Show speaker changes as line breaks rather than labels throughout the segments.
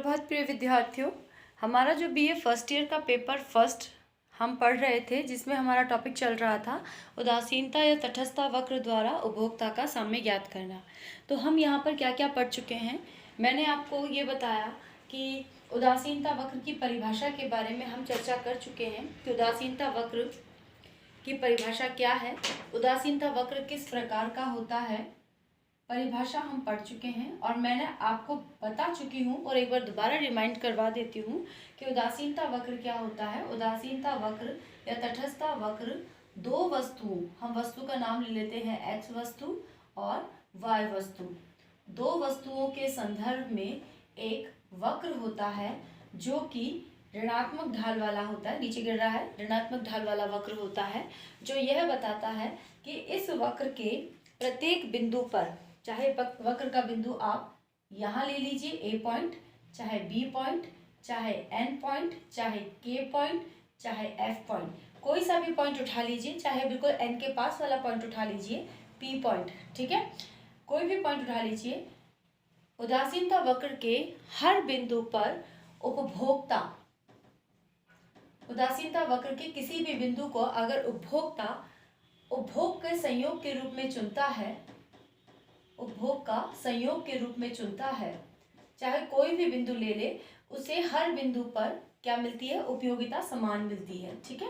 सुप्रभात प्रिय विद्यार्थियों। हमारा जो बीए फर्स्ट ईयर का पेपर फर्स्ट हम पढ़ रहे थे, जिसमें हमारा टॉपिक चल रहा था उदासीनता या तटस्थता वक्र द्वारा उपभोक्ता का साम्य ज्ञात करना। तो हम यहाँ पर क्या क्या पढ़ चुके हैं। मैंने आपको ये बताया कि उदासीनता वक्र की परिभाषा के बारे में हम चर्चा कर चुके हैं कि उदासीनता वक्र की परिभाषा क्या है, उदासीनता वक्र किस प्रकार का होता है, परिभाषा हम पढ़ चुके हैं। और मैंने आपको बता चुकी हूँ और एक बार दोबारा रिमाइंड करवा देती हूँ कि उदासीनता वक्र क्या होता है। उदासीनता वक्र या तटस्थता वक्र दो वस्तुओं, हम वस्तु का नाम ले लेते हैं एक्स वस्तु और वाई वस्तु, दो वस्तुओं के संदर्भ में एक वक्र होता है जो कि ऋणात्मक ढाल वाला होता है, नीचे गिर रहा है, ऋणात्मक ढाल वाला वक्र होता है, जो यह बताता है कि इस वक्र के प्रत्येक बिंदु पर, चाहे वक्र का बिंदु आप यहाँ ले लीजिए ए पॉइंट, चाहे बी पॉइंट, चाहे एन पॉइंट, चाहे के पॉइंट, चाहे एफ पॉइंट, कोई सा भी पॉइंट उठा लीजिए, चाहे बिल्कुल एन के पास वाला पॉइंट उठा लीजिए, पी पॉइंट, ठीक है, कोई भी पॉइंट उठा लीजिए। उदासीनता वक्र के हर बिंदु पर उपभोक्ता, उदासीनता वक्र के किसी भी बिंदु को अगर उपभोक्ता उपभोग के संयोग के रूप में चुनता है, उपभोग का संयोग के रूप में चुनता है, चाहे कोई भी बिंदु ले ले, उसे हर बिंदु पर क्या मिलती है, उपयोगिता समान मिलती है। ठीक है,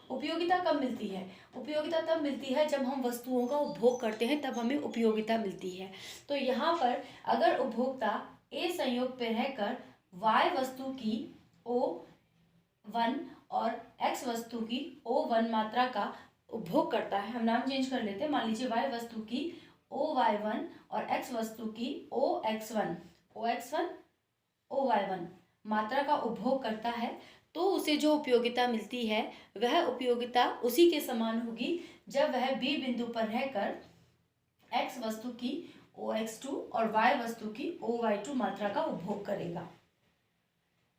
उपयोगिता कब मिलती है, उपयोगिता तब मिलती है जब हम वस्तुओं का उपभोग करते हैं, तब हमें उपयोगिता मिलती है। तो यहाँ पर अगर उपभोक्ता ए संयोग पे रहकर वाई वस्तु की O1 और एक्स वस्तु की O1 मात्रा का उपभोग करता है, हम नाम चेंज कर लेते हैं, मान लीजिए वाई वस्तु की OY1 और एक्स वस्तु की OX1 OY1 मात्रा का उपभोग करता है, तो उसे जो उपयोगिता मिलती है वह उपयोगिता उसी के समान होगी जब वह बी बिंदु पर रहकर एक्स वस्तु की OX2 और वाई वस्तु की OY2 मात्रा का उपभोग करेगा।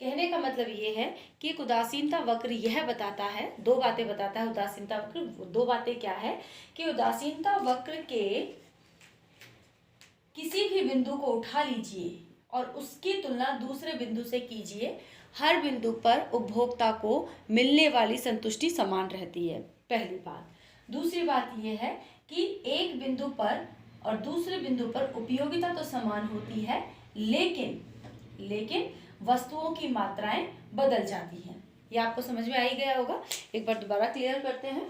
कहने का मतलब ये है कि एक उदासीनता वक्र यह बताता है, दो बातें बताता है उदासीनता वक्र। दो बातें क्या है कि उदासीनता वक्र के किसी भी बिंदु को उठा लीजिए और उसकी तुलना दूसरे बिंदु से कीजिए, हर बिंदु पर उपभोक्ता को मिलने वाली संतुष्टि समान रहती है, पहली बात। दूसरी बात यह है कि एक बिंदु पर और दूसरे बिंदु पर उपयोगिता तो समान होती है, लेकिन वस्तुओं की मात्राएं बदल जाती हैं। ये आपको समझ में आ ही गया होगा, एक बार दोबारा क्लियर करते हैं।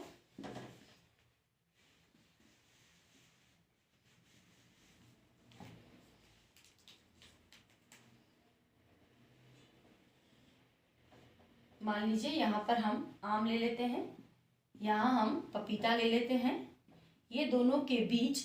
मान लीजिए यहाँ पर हम आम ले लेते हैं, यहाँ हम पपीता ले लेते हैं, ये दोनों के बीच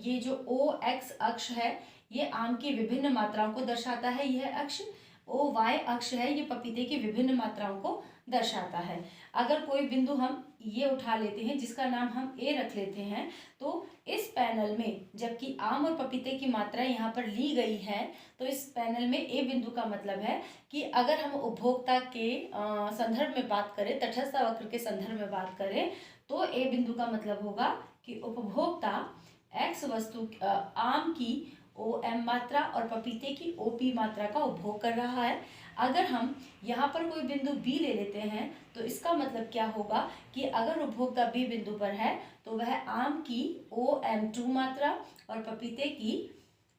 ये जो OX अक्ष है ये आम की विभिन्न मात्राओं को दर्शाता है, यह अक्ष OY अक्ष है, ये पपीते की विभिन्न मात्राओं को दर्शाता है। अगर कोई बिंदु हम ये उठा लेते हैं जिसका नाम हम A रख लेते हैं, तो इस पैनल में जबकि आम और पपीते की मात्रा यहाँ पर ली गई है, तो इस पैनल में A बिंदु का मतलब है कि अगर हम उपभोक्ता के संदर्भ में बात करें, तटस्थता वक्र के संदर्भ में बात करें, तो A बिंदु का मतलब होगा कि उपभोक्ता X वस्तु आम की OM मात्रा और पपीते की OP मात्रा का उपभोग कर रहा है। अगर हम यहाँ पर कोई बिंदु B ले लेते हैं, तो इसका मतलब क्या होगा कि अगर उपभोक्ता B बिंदु पर है तो वह आम की OM2 मात्रा और पपीते की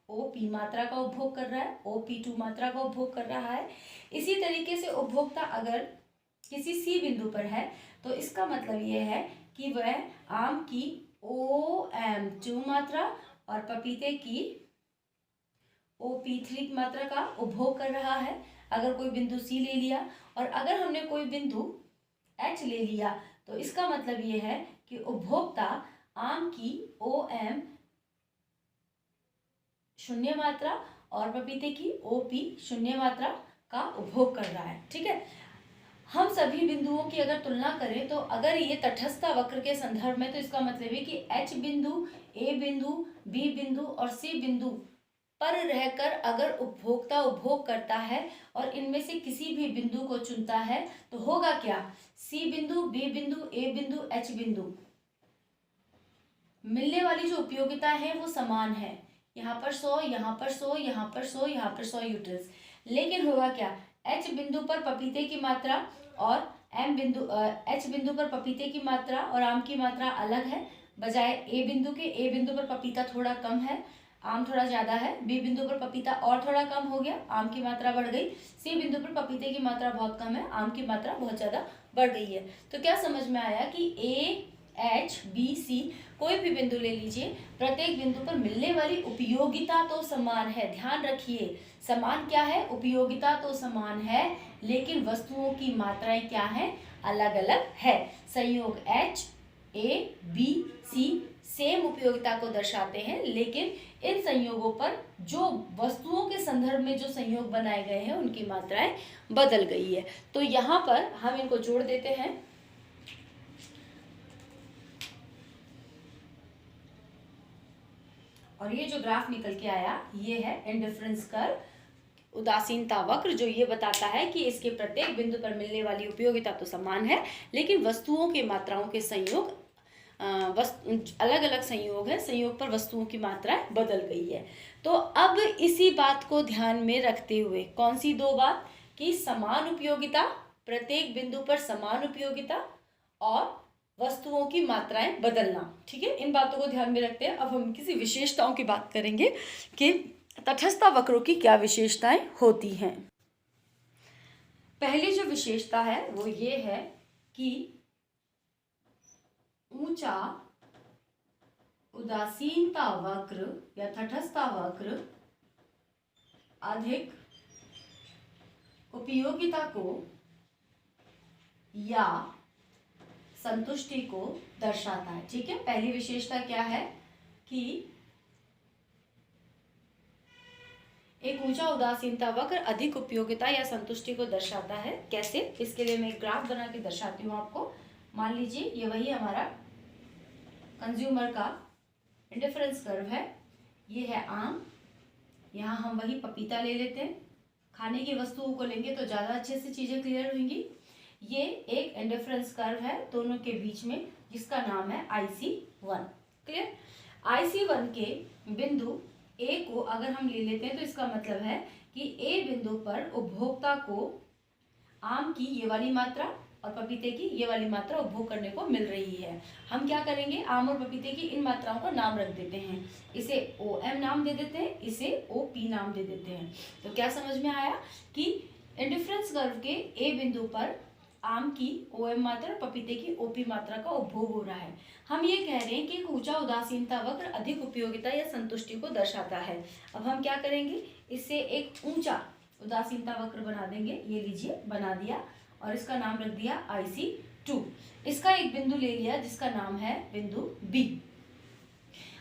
OP मात्रा का उपभोग कर रहा है, OP2 मात्रा का उपभोग कर रहा है। इसी तरीके से उपभोक्ता अगर किसी C बिंदु पर है तो इसका मतलब ये है कि वह आम की OM2 मात्रा और पपीते की OP3 मात्रा का उपभोग कर रहा है। अगर कोई बिंदु C ले लिया और अगर हमने कोई बिंदु H ले लिया, तो इसका मतलब ये है कि उपभोक्ता आम की OM 0 मात्रा और पपीते की OP 0 मात्रा का उपभोग कर रहा है। ठीक है, हम सभी बिंदुओं की अगर तुलना करें तो अगर ये तटस्थता वक्र के संदर्भ में, तो इसका मतलब है कि H बिंदु, A बिंदु, B बिंदु और C बिंदु पर रहकर अगर उपभोक्ता उपभोग करता है और इनमें से किसी भी बिंदु को चुनता है, तो होगा क्या, C बिंदु, B बिंदु, A बिंदु, H बिंदु, मिलने वाली जो उपयोगिता है वो समान है। यहाँ पर 100, यहाँ पर 100, यहाँ पर 100, यहाँ पर 100 यूनिट्स, लेकिन होगा क्या, H बिंदु पर पपीते की मात्रा और H बिंदु पर पपीते की मात्रा और आम की मात्रा अलग है, बजाय A बिंदु के। A बिंदु पर पपीता थोड़ा कम है, आम थोड़ा ज्यादा है। B बिंदु पर पपीता और थोड़ा कम हो गया, आम की मात्रा बढ़ गई। C बिंदु पर पपीते की मात्रा बहुत कम है, आम की मात्रा बहुत ज्यादा बढ़ गई है। तो क्या समझ में आया कि A, H, B, C कोई भी बिंदु ले लीजिए, प्रत्येक बिंदु पर मिलने वाली उपयोगिता तो समान है। ध्यान रखिए, समान क्या है, उपयोगिता तो समान है, लेकिन वस्तुओं की मात्राएं क्या है, अलग अलग है। संयोग H, A, B, C same उपयोगिता को दर्शाते हैं, लेकिन इन संयोगों पर जो वस्तुओं के संदर्भ में जो संयोग बनाए गए हैं उनकी मात्राएं बदल गई है। तो यहाँ पर हम इनको जोड़ देते हैं। और ये जो ग्राफ निकल के आया ये है इंडिफरेंस कर्व, उदासीनता वक्र, जो ये बताता है कि इसके प्रत्येक बिंदु पर मिलने वाली उपयोगिता तो समान है, लेकिन वस्तुओं के मात्राओं के संयोग अलग अलग संयोग है, संयोग पर वस्तुओं की मात्रा बदल गई है। तो अब इसी बात को ध्यान में रखते हुए, कौन सी दो बात, कि समान उपयोगिता, प्रत्येक बिंदु पर समान उपयोगिता और वस्तुओं की मात्राएं बदलना, ठीक है, इन बातों को ध्यान में रखते हैं। अब हम किसी विशेषताओं की बात करेंगे कि तटस्थता वक्रों की क्या विशेषताएं होती हैं। पहली जो विशेषता है वो ये है कि ऊंचा उदासीनता वक्र या तटस्थता वक्र अधिक उपयोगिता को या संतुष्टि को दर्शाता है। ठीक है, पहली विशेषता क्या है कि एक ऊंचा उदासीनता वक्र अधिक उपयोगिता या संतुष्टि को दर्शाता है। कैसे, इसके लिए मैं एक ग्राफ बना के दर्शाती हूँ आपको। मान लीजिए ये वही हमारा कंज्यूमर का इंडिफरेंस कर्व है, ये है आम, यहाँ हम वही पपीता ले लेते हैं, खाने की वस्तुओं को लेंगे तो ज़्यादा अच्छे से चीज़ें क्लियर होंगी। ये एक इंडिफरेंस कर्व है दोनों के बीच में, जिसका नाम है IC1। क्लियर, IC1 के बिंदु A को अगर हम ले लेते हैं तो इसका मतलब है कि A बिंदु पर उपभोक्ता को आम की ये वाली मात्रा और पपीते की ये वाली मात्रा उपभोग करने को मिल रही है। हम क्या करेंगे, आम और पपीते की इन मात्राओं का नाम रख देते हैं, इसे OM नाम दे देते हैं, इसे OP नाम दे देते हैं। तो क्या समझ में आया कि इंडिफरेंस कर्व के A बिंदु पर आम की OM मात्रा और पपीते की OP मात्रा का उपभोग हो रहा है। हम ये कह रहे हैं कि एक ऊंचा उदासीनता वक्र अधिक उपयोगिता या संतुष्टि को दर्शाता है। अब हम क्या करेंगे, इससे एक ऊंचा उदासीनता वक्र बना देंगे। ये लीजिए, बना दिया और इसका नाम रख दिया IC2। इसका एक बिंदु ले लिया जिसका नाम है बिंदु B।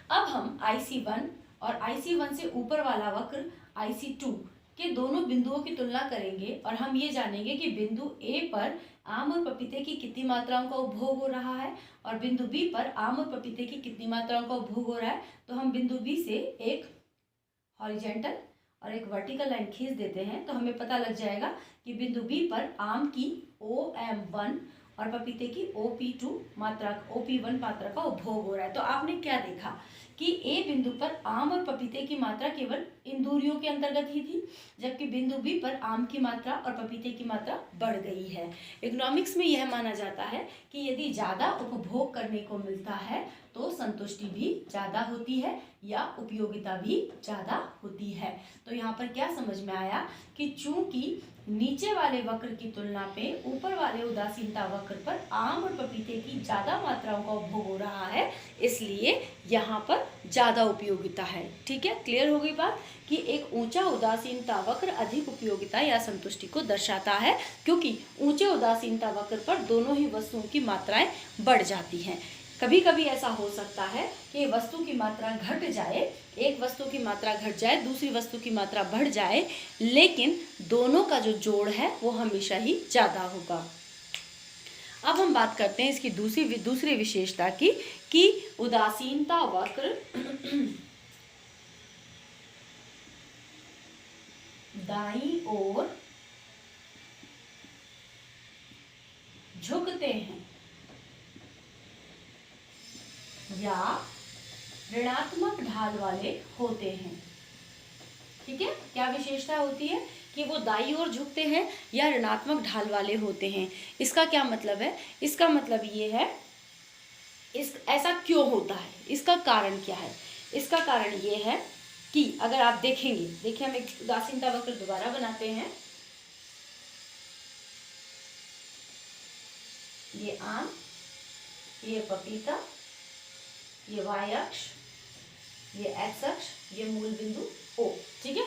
अब हम IC1 और IC1 से ऊपर वाला वक्र IC2 के दोनों बिंदुओं की तुलना करेंगे और हम ये जानेंगे कि बिंदु A पर आम और पपीते की कितनी मात्राओं का उपभोग हो रहा है और बिंदु B पर आम और पपीते की कितनी मात्राओं का उपभोग हो रहा है। तो हम बिंदु B से एक हॉरिजॉन्टल और एक वर्टिकल लाइन खींच देते हैं तो हमें पता लग जाएगा कि बिंदु B पर आम की OM1 और पपीते की OP1 मात्रा का उपभोग हो रहा है। तो आपने क्या देखा कि A बिंदु पर आम और पपीते की मात्रा केवल इन दूरियों के अंतर्गत ही थी, जबकि बिंदु B पर आम की मात्रा और पपीते की मात्रा बढ़ गई है। इकोनॉमिक्स में यह माना जाता है कि यदि ज़्यादा उपभोग करने को मिलता है तो संतुष्टि भी ज़्यादा होती है या उपयोगिता भी ज़्यादा होती है। तो यहाँ पर क्या समझ में आया कि चूंकि नीचे वाले वक्र की तुलना पे ऊपर वाले उदासीनता वक्र पर आम और पपीते की ज़्यादा मात्राओं का उपभोग हो रहा है, इसलिए यहाँ पर ज़्यादा उपयोगिता है। ठीक है, क्लियर हो गई बात कि एक ऊंचा उदासीनता वक्र अधिक उपयोगिता या संतुष्टि को दर्शाता है, क्योंकि ऊंचे उदासीनता वक्र पर दोनों ही वस्तुओं की मात्राएं बढ़ जाती हैं। कभी कभी ऐसा हो सकता है कि वस्तु की मात्रा घट जाए, एक वस्तु की मात्रा घट जाए, दूसरी वस्तु की मात्रा बढ़ जाए, लेकिन दोनों का जो जोड़ है वो हमेशा ही ज़्यादा होगा। अब हम बात करते हैं इसकी दूसरी विशेषता की कि उदासीनता वक्र दाईं ओर झुकते हैं या ऋणात्मक ढाल वाले होते हैं। ठीक है, क्या विशेषता होती है कि वो दाईं ओर झुकते हैं या ऋणात्मक ढाल वाले होते हैं। इसका क्या मतलब है? इसका मतलब ये है, ऐसा क्यों होता है, इसका कारण क्या है? इसका कारण ये है कि अगर आप देखेंगे, देखिए हम एक उदासीनता वक्र दोबारा बनाते हैं। ये आम, ये पपीता, ये y अक्ष, ये x अक्ष, ये मूल बिंदु O, ठीक है।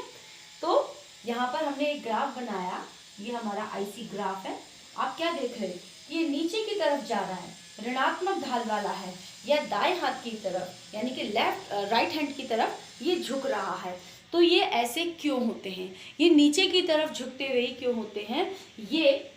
तो यहाँ पर हमने एक ग्राफ बनाया, ये हमारा IC ग्राफ है। आप क्या देख रहे हैं? ये नीचे की तरफ जा रहा है, ऋणात्मक ढाल वाला है, या दाएं हाथ की तरफ यानी कि राइट हैंड की तरफ ये झुक रहा है। तो ये ऐसे क्यों होते हैं? ये नीचे की तरफ झुकते हुए क्यों होते हैं? ये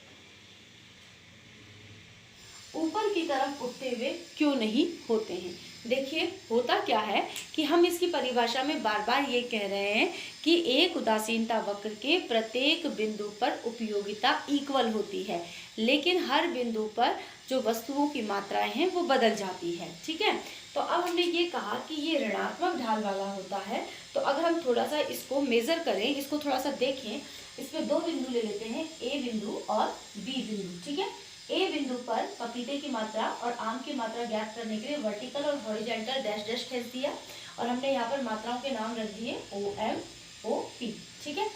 ऊपर की तरफ उठते हुए क्यों नहीं होते हैं? देखिए होता क्या है कि हम इसकी परिभाषा में बार बार ये कह रहे हैं कि एक उदासीनता वक्र के प्रत्येक बिंदु पर उपयोगिता इक्वल होती है, लेकिन हर बिंदु पर जो वस्तुओं की मात्राएं हैं वो बदल जाती है, ठीक है। तो अब हमने ये कहा कि ये ऋणात्मक ढाल वाला होता है। तो अगर हम थोड़ा सा इसको मेजर करें, इसको थोड़ा सा देखें, इसमें दो बिंदु ले लेते हैं, ए बिंदु और बी बिंदु, ठीक है। ए बिंदु पर पपीते की मात्रा और आम की मात्रा ज्ञात करने के लिए वर्टिकल और हॉरिजॉन्टल डैश डैश खींच दिया, और हमने यहाँ पर मात्राओं के नाम रख दिए OM OP, ठीक है।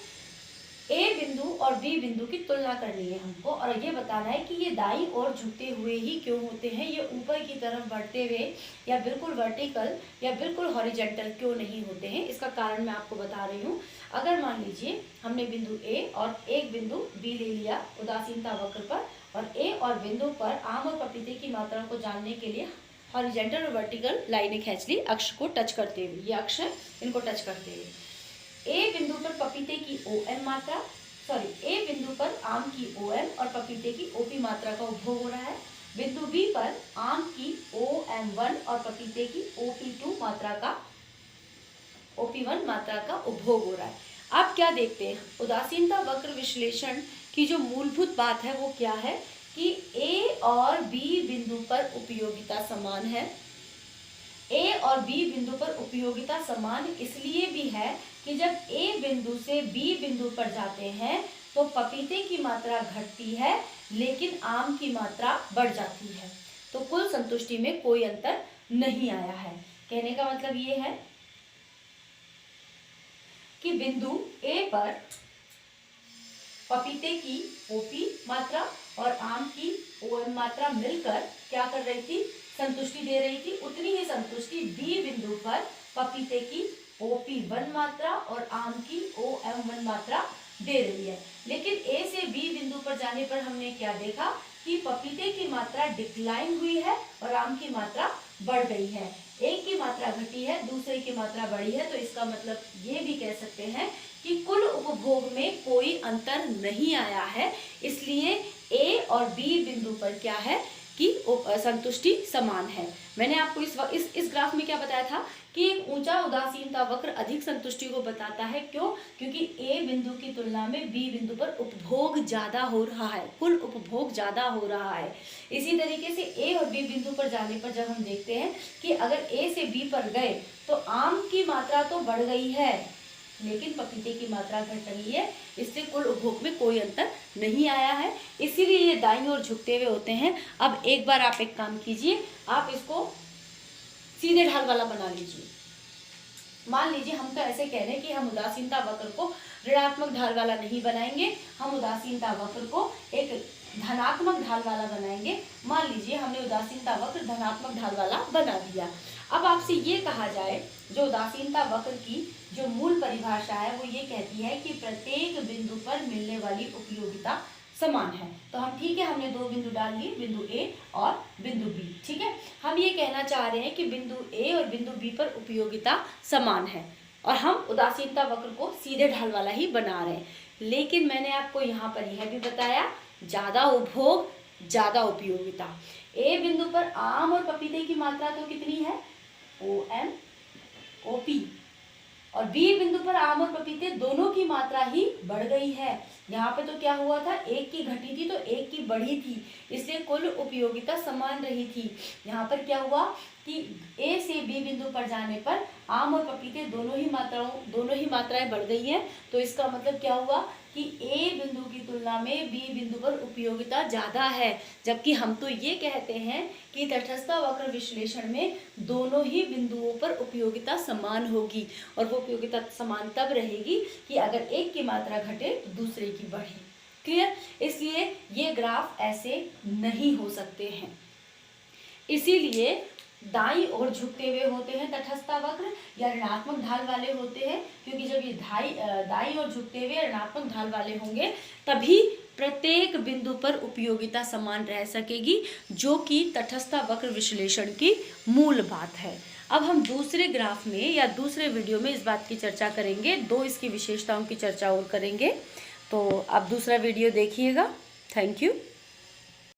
ए बिंदु और बी बिंदु की तुलना करनी है हमको, और ये बताना है कि ये दाईं ओर झुकते हुए ही क्यों होते हैं, ये ऊपर की तरफ बढ़ते हुए या बिल्कुल वर्टिकल या बिल्कुल हॉरिजॉन्टल क्यों नहीं होते हैं। इसका कारण मैं आपको बता रही हूँ। अगर मान लीजिए हमने बिंदु ए और एक बिंदु बी ले लिया उदासीनता वक्र पर, और ए और बिंदु पर आम और पपीते की मात्राओं को जानने के लिए हॉरिजॉन्टल और वर्टिकल लाइनें खींच ली अक्ष को टच करते हुए, ये अक्ष है, इनको टच करते हुए। ए बिंदु पर पपीते की OM मात्रा, ए बिंदु पर आम की OM और पपीते की OP मात्रा का उपभोग हो रहा है। बिंदु बी पर आम की OM1 और पपीते की OP1 मात्रा का उपभोग हो रहा है। आप क्या देखते हैं, उदासीनता वक्र विश्लेषण की जो मूलभूत बात है वो क्या है कि ए और बी बिंदु पर उपयोगिता समान है। ए और बी बिंदु पर उपयोगिता समान इसलिए भी है कि जब ए बिंदु से बी बिंदु पर जाते हैं तो पपीते की मात्रा घटती है लेकिन आम की मात्रा बढ़ जाती है। तो कुल संतुष्टि में कोई अंतर नहीं आया है। कहने का मतलब ये है कि बिंदु ए पर पपीते की OP मात्रा और आम की OM मात्रा मिलकर क्या कर रही थी, संतुष्टि दे रही थी। उतनी ही संतुष्टि बी बिंदु पर पपीते की OP1 मात्रा और आम की OM1 मात्रा दे रही है। लेकिन ए से बी बिंदु पर जाने पर हमने क्या देखा कि पपीते की मात्रा डिक्लाइन हुई है और आम की मात्रा बढ़ गई है। एक की मात्रा घटी है, दूसरे की मात्रा बढ़ी है। तो इसका मतलब ये भी कह सकते हैं कि कुल उपभोग में कोई अंतर नहीं आया है, इसलिए ए और बी बिंदु पर क्या है कि संतुष्टि समान है। मैंने आपको इस ग्राफ में क्या बताया था कि एक ऊंचा उदासीनता वक्र अधिक संतुष्टि को बताता है। क्यों? क्योंकि ए बिंदु की तुलना में बी बिंदु पर उपभोग ज्यादा हो रहा है, कुल उपभोग ज्यादा हो रहा है। इसी तरीके से ए और बी बिंदु पर जाने पर जब हम देखते हैं कि अगर ए से बी पर गए तो आम की मात्रा तो बढ़ गई है लेकिन पपीते की मात्रा घट रही है, इसलिए कुल उपभोग में कोई अंतर नहीं आया है, इसीलिए ये दाईं ओर झुकते हुए होते हैं। अब एक बार आप एक काम कीजिए, आप इसको सीधे ढाल वाला बना लीजिए। मान लीजिए हम तो ऐसे कह रहे हैं कि हम उदासीनता वक्र को ऋणात्मक ढाल वाला नहीं बनाएंगे, हम उदासीनता वक्र को एक धनात्मक ढाल वाला बनाएंगे। मान लीजिए हमने उदासीनता वक्र धनात्मक ढाल वाला बना दिया। अब आपसे ये कहा जाए, जो उदासीनता वक्र की जो मूल परिभाषा है वो ये कहती है कि प्रत्येक बिंदु पर मिलने वाली उपयोगिता समान है। तो हम ठीक है, हमने दो बिंदु डाल लिए, बिंदु ए और बिंदु बी, ठीक है। हम ये कहना चाह रहे हैं कि बिंदु ए और बिंदु बी पर उपयोगिता समान है और हम उदासीनता वक्र को सीधे ढाल वाला ही बना रहे हैं। लेकिन मैंने आपको यहाँ पर यह भी बताया, ज्यादा उपभोग ज्यादा उपयोगिता। ए बिंदु पर आम और पपीते की मात्रा तो कितनी है, OM OP, और बी बिंदु पर आम और पपीते दोनों की मात्रा ही बढ़ गई है। यहाँ पे तो क्या हुआ था, एक की घटी थी तो एक की बढ़ी थी, इसलिए कुल उपयोगिता समान रही थी। यहाँ पर क्या हुआ, कि ए से बी बिंदु पर जाने पर आम और पपीते दोनों ही मात्राएं बढ़ गई हैं। तो इसका मतलब क्या हुआ कि ए बिंदु की तुलना में बी बिंदु पर उपयोगिता ज़्यादा है, जबकि हम तो ये कहते हैं कि तटस्थता वक्र विश्लेषण में दोनों ही बिंदुओं पर उपयोगिता समान होगी, और वो उपयोगिता समान तब रहेगी कि अगर एक की मात्रा घटे तो दूसरे की बढ़े। क्लियर? इसलिए ये ग्राफ ऐसे नहीं हो सकते हैं। इसीलिए दाईं ओर झुकते हुए होते हैं तटस्थता वक्र, या ऋणात्मक ढाल वाले होते हैं, क्योंकि जब ये दाईं ओर झुकते हुए ऋणात्मक ढाल वाले होंगे तभी प्रत्येक बिंदु पर उपयोगिता समान रह सकेगी, जो कि तटस्थता वक्र विश्लेषण की मूल बात है। अब हम दूसरे ग्राफ में या दूसरे वीडियो में इस बात की चर्चा करेंगे, दो इसकी विशेषताओं की चर्चा और करेंगे। तो आप दूसरा वीडियो देखिएगा। Thank you.